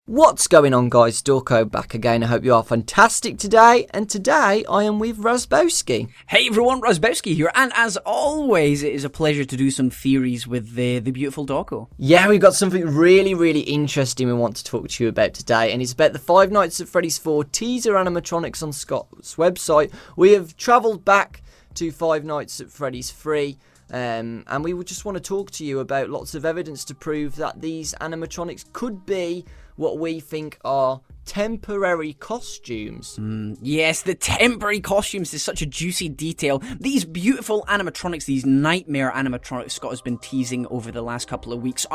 What's going on, guys? Dorko back again. I hope you are fantastic today. And today I am with Razbowski. Hey everyone, Razbowski here. And as always, it is a pleasure to do some theories with the beautiful Dorko. Yeah, we've got something really interesting we want to talk to you about today. And it's about the Five Nights at Freddy's 4 teaser animatronics on Scott's website. We have travelled back to Five Nights at Freddy's 3. And we would just want to talk to you about lots of evidence to prove that these animatronics could be what we think are temporary costumes. Yes, the temporary costumes is such a juicy detail. These beautiful animatronics, these nightmare animatronics Scott has been teasing over the last couple of weeks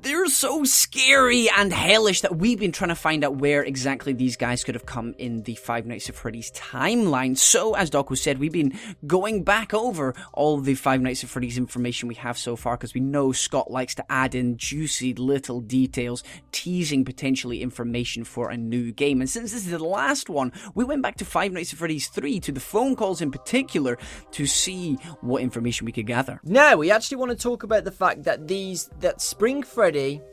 they're so scary and hellish that we've been trying to find out where exactly these guys could have come in the Five Nights at Freddy's timeline. So, as Doc said, we've been going back over all the Five Nights at Freddy's information we have so far, because we know Scott likes to add in juicy little details, teasing potentially information for a new game. And since this is the last one, we went back to Five Nights at Freddy's 3, to the phone calls in particular, to see what information we could gather. Now, we actually want to talk about the fact that Spring Freddy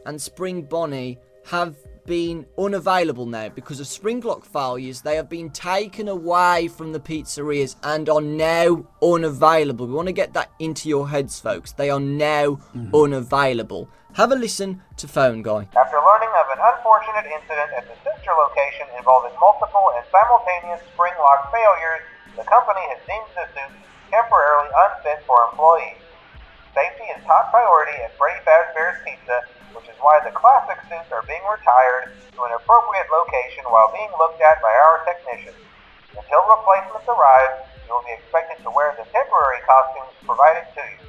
and Spring Bonnie have been unavailable now because of spring lock failures. They have been taken away from the pizzerias and are now unavailable. We want to get that into your heads, folks. They are now unavailable. Have a listen to Phone Guy. After learning of an unfortunate incident at the sister location involving multiple and simultaneous spring lock failures, the company has deemed the suit temporarily unfit for employees. Safety is top priority at Freddy Fazbear's Pizza, which is why the classic suits are being retired to an appropriate location while being looked at by our technicians. Until replacements arrive, you will be expected to wear the temporary costumes provided to you.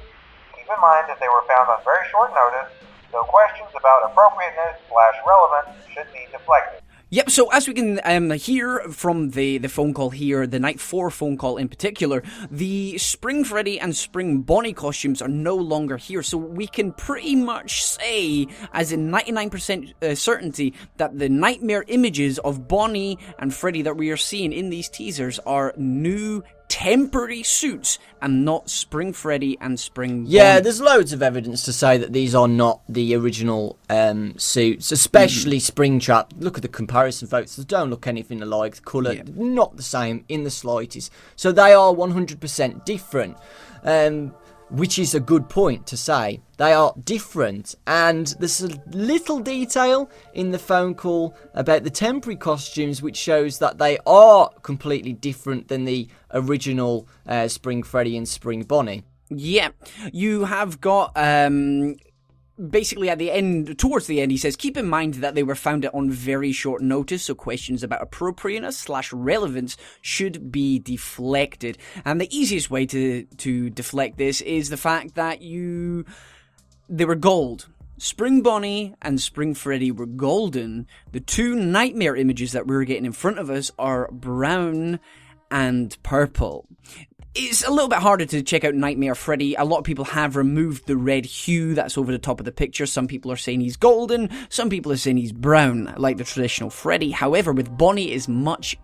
Keep in mind that they were found on very short notice, so questions about appropriateness/relevance should be deflected. Yep, so as we can hear from the phone call here, the Night 4 phone call in particular, the Spring Freddy and Spring Bonnie costumes are no longer here, so we can pretty much say, as in 99% certainty, that the nightmare images of Bonnie and Freddy that we are seeing in these teasers are new temporary suits and not Spring Freddy and Spring Bonnie. Yeah, there's loads of evidence to say that these are not the original suits, especially Springtrap. Look at the comparison, folks. They don't look anything alike. The colour, not the same in the slightest. So they are 100% different. Which is a good point to say. They are different, and there's a little detail in the phone call about the temporary costumes which shows that they are completely different than the original Spring Freddy and Spring Bonnie. Yeah, you have got basically at the end, towards the end, he says, keep in mind that they were found on very short notice, so questions about appropriateness/relevance should be deflected. And the easiest way to deflect this is the fact that they were gold. Spring Bonnie and Spring Freddy were golden. The two nightmare images that we're getting in front of us are brown and purple. It's a little bit harder to check out Nightmare Freddy. A lot of people have removed the red hue that's over the top of the picture. Some people are saying he's golden. Some people are saying he's brown, like the traditional Freddy. However, with Bonnie, it's much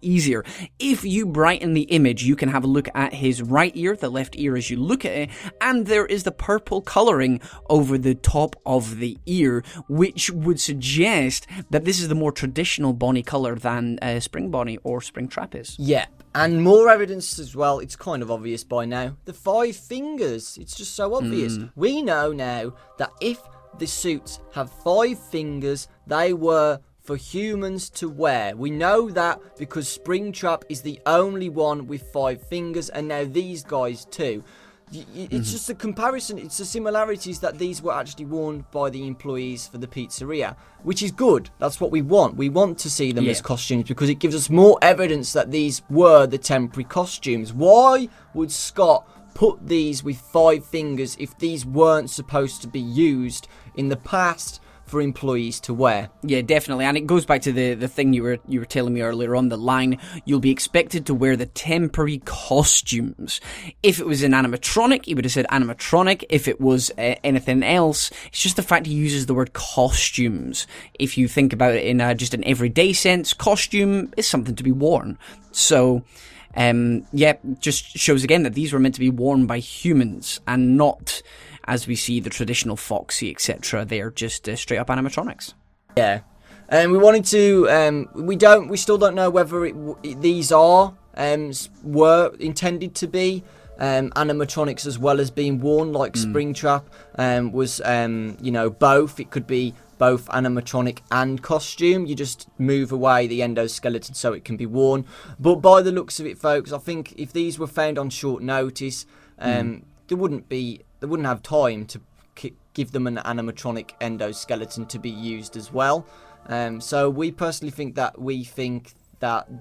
easier. If you brighten the image, you can have a look at his right ear, the left ear as you look at it, and there is the purple colouring over the top of the ear, which would suggest that this is the more traditional Bonnie colour than Spring Bonnie or Spring Trap is. Yeah. And more evidence as well, it's kind of obvious by now. The 5 fingers, it's just so obvious. We know now that if the suits have 5 fingers, they were for humans to wear. We know that because Springtrap is the only one with 5 fingers, and now these guys too. It's just a comparison, it's the similarities that these were actually worn by the employees for the pizzeria, which is good. That's what we want. We want to see them as costumes because it gives us more evidence that these were the temporary costumes. Why would Scott put these with 5 fingers if these weren't supposed to be used in the past for employees to wear? Yeah, definitely. And it goes back to the thing you were telling me earlier on, the line, you'll be expected to wear the temporary costumes. If it was an animatronic, he would have said animatronic. If it was anything else, it's just the fact he uses the word costumes. If you think about it in just an everyday sense, costume is something to be worn. So, just shows again that these were meant to be worn by humans and not, as we see, the traditional Foxy, etc. They're just straight up animatronics. Yeah, And we wanted to, we still don't know whether these were intended to be animatronics as well as being worn, like Springtrap was, both. It could be both animatronic and costume. You just move away the endoskeleton so it can be worn. But by the looks of it, folks, I think if these were found on short notice, they wouldn't have time to give them an animatronic endoskeleton to be used as well. So we personally think that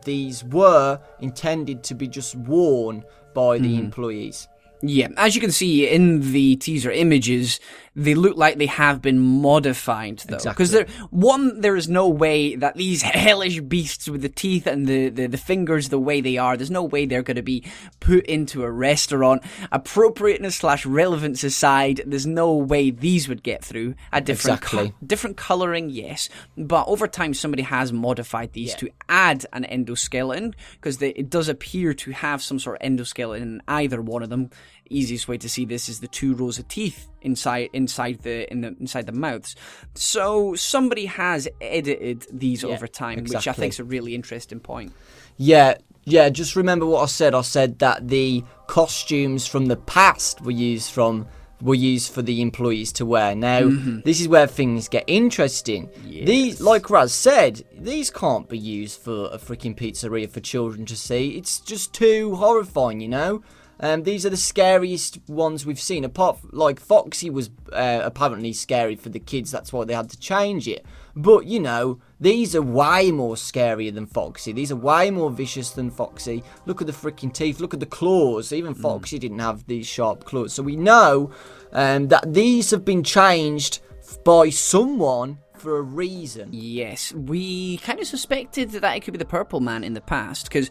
these were intended to be just worn by the employees. Yeah, as you can see in the teaser images, they look like they have been modified, though. Because there is no way that these hellish beasts with the teeth and the fingers the way they are, there's no way they're going to be put into a restaurant. Appropriateness / relevance aside, there's no way these would get through. A different colouring, yes. But over time, somebody has modified these to add an endoskeleton, because it does appear to have some sort of endoskeleton in either one of them. Easiest way to see this is the 2 rows of teeth inside the mouths. So somebody has edited these over time, which I think is a really interesting point. Yeah. Just remember what I said. I said that the costumes from the past were used for the employees to wear. Now, this is where things get interesting. Yes. These, like Raz said, these can't be used for a freaking pizzeria for children to see. It's just too horrifying, you know. These are the scariest ones we've seen. Apart from, like, Foxy was apparently scary for the kids. That's why they had to change it. But, you know, these are way more scarier than Foxy. These are way more vicious than Foxy. Look at the freaking teeth. Look at the claws. Even Foxy didn't have these sharp claws. So we know that these have been changed by someone for a reason. Yes, we kind of suspected that it could be the Purple Man in the past, because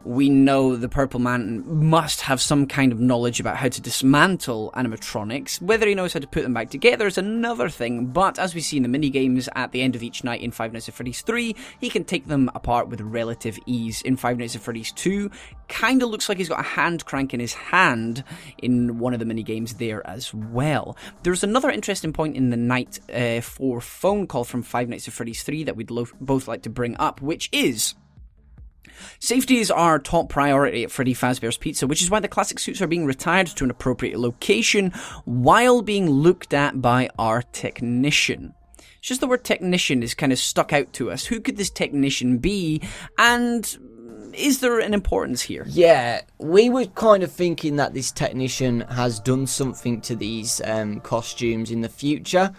we know the Purple Man must have some kind of knowledge about how to dismantle animatronics. Whether he knows how to put them back together is another thing, but as we see in the minigames at the end of each night in Five Nights at Freddy's 3, he can take them apart with relative ease. In Five Nights at Freddy's 2, kind of looks like he's got a hand crank in his hand in one of the minigames there as well. There's another interesting point in the Night 4 phone call from Five Nights at Freddy's 3 that we'd both like to bring up, which is: safety is our top priority at Freddy Fazbear's Pizza, which is why the classic suits are being retired to an appropriate location while being looked at by our technician. It's just the word technician is kind of stuck out to us. Who could this technician be, and is there an importance here? Yeah, we were kind of thinking that this technician has done something to these costumes in the future,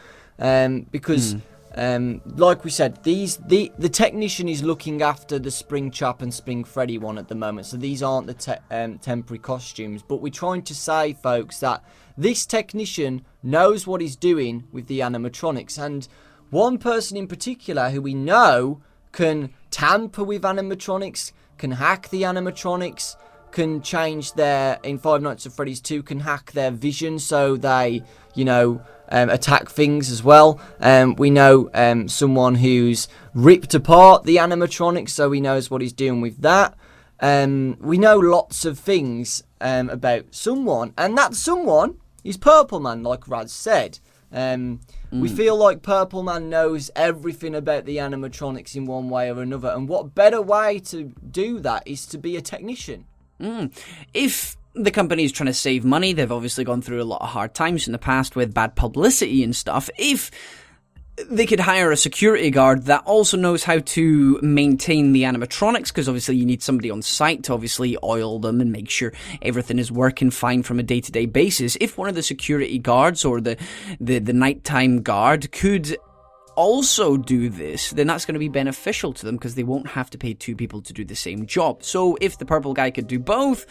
because like we said, the technician is looking after the Springtrap and Spring Freddy one at the moment, so these aren't the temporary costumes. But we're trying to say, folks, that this technician knows what he's doing with the animatronics, and one person in particular who we know can tamper with animatronics, can hack the animatronics, can change in Five Nights at Freddy's 2, can hack their vision so they, attack things as well. We know someone who's ripped apart the animatronics, so he knows what he's doing with that. We know lots of things about someone, and that someone is Purple Man, like Raz said. We feel like Purple Man knows everything about the animatronics in one way or another, and what better way to do that is to be a technician. If the company is trying to save money, they've obviously gone through a lot of hard times in the past with bad publicity and stuff. If they could hire a security guard that also knows how to maintain the animatronics, because obviously you need somebody on site to obviously oil them and make sure everything is working fine from a day-to-day basis. If one of the security guards or the nighttime guard could also do this, then that's going to be beneficial to them, because they won't have to pay 2 people to do the same job. So if the purple guy could do both,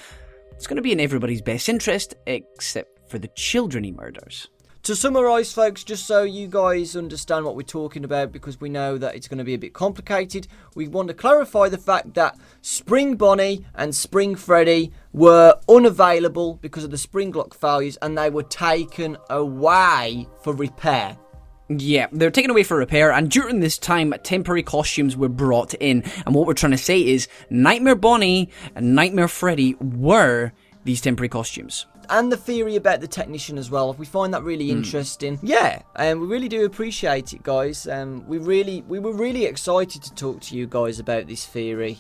it's going to be in everybody's best interest, except for the children he murders. To summarise, folks, just so you guys understand what we're talking about, because we know that it's going to be a bit complicated, we want to clarify the fact that Spring Bonnie and Spring Freddy were unavailable because of the spring lock failures, and they were taken away for repair. Yeah, they're taken away for repair, and during this time, temporary costumes were brought in. And what we're trying to say is Nightmare Bonnie and Nightmare Freddy were these temporary costumes. and the theory about the technician as well. We find that really interesting. Yeah, and we really do appreciate it, guys. We were really excited to talk to you guys about this theory.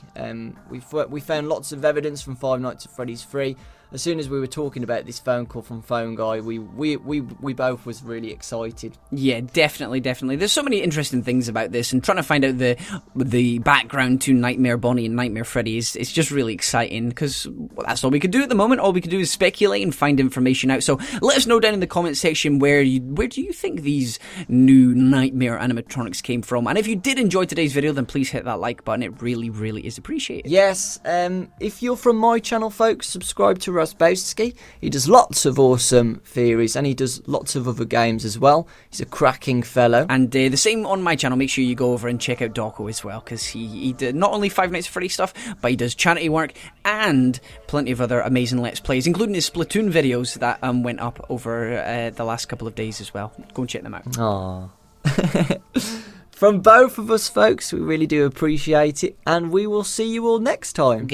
We found lots of evidence from Five Nights at Freddy's 3. As soon as we were talking about this phone call from Phone Guy, we both was really excited. Yeah, definitely. There's so many interesting things about this, and trying to find out the background to Nightmare Bonnie and Nightmare Freddy is just really exciting, because that's all we can do at the moment. All we can do is speculate and find information out. So let us know down in the comment section where do you think these new Nightmare animatronics came from. And if you did enjoy today's video, then please hit that like button. It really, really is appreciated. Yes, if you're from my channel, folks, subscribe to Rosbowski. He does lots of awesome theories, and he does lots of other games as well. He's a cracking fellow. And the same on my channel. Make sure you go over and check out Dawko as well, because he did not only Five Nights at Freddy stuff, but he does charity work and plenty of other amazing Let's Plays, including his Splatoon videos that went up over the last couple of days as well. Go and check them out. Aww. From both of us, folks, we really do appreciate it, and we will see you all next time.